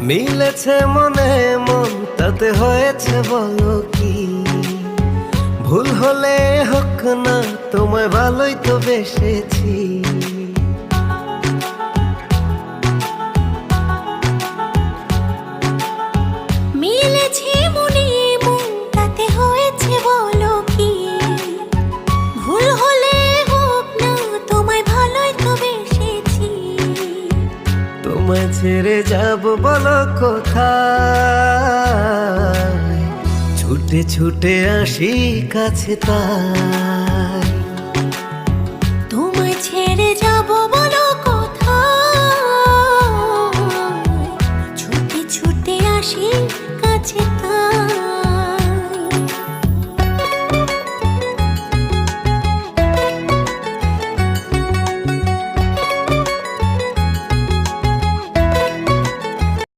মিলেছে মনে মন তাতে হয়েছে বলো কি? ভুল হলে হোক না, তোমায় ভালোই তো বেসেছি। মিলেছে মনে মন তাতে হয়েছে বলো কি? ভুল হলে হোক না, তোমায় ভালোই তো বেসেছি। তোমায় ছেড়ে যাব বলো কোথায়? ছুটে ছুটে আসি কাছে তাই। তোমায় ছেড়ে যাব বলো কোথায়? ছুটে ছুটে আসি কাছে তাই।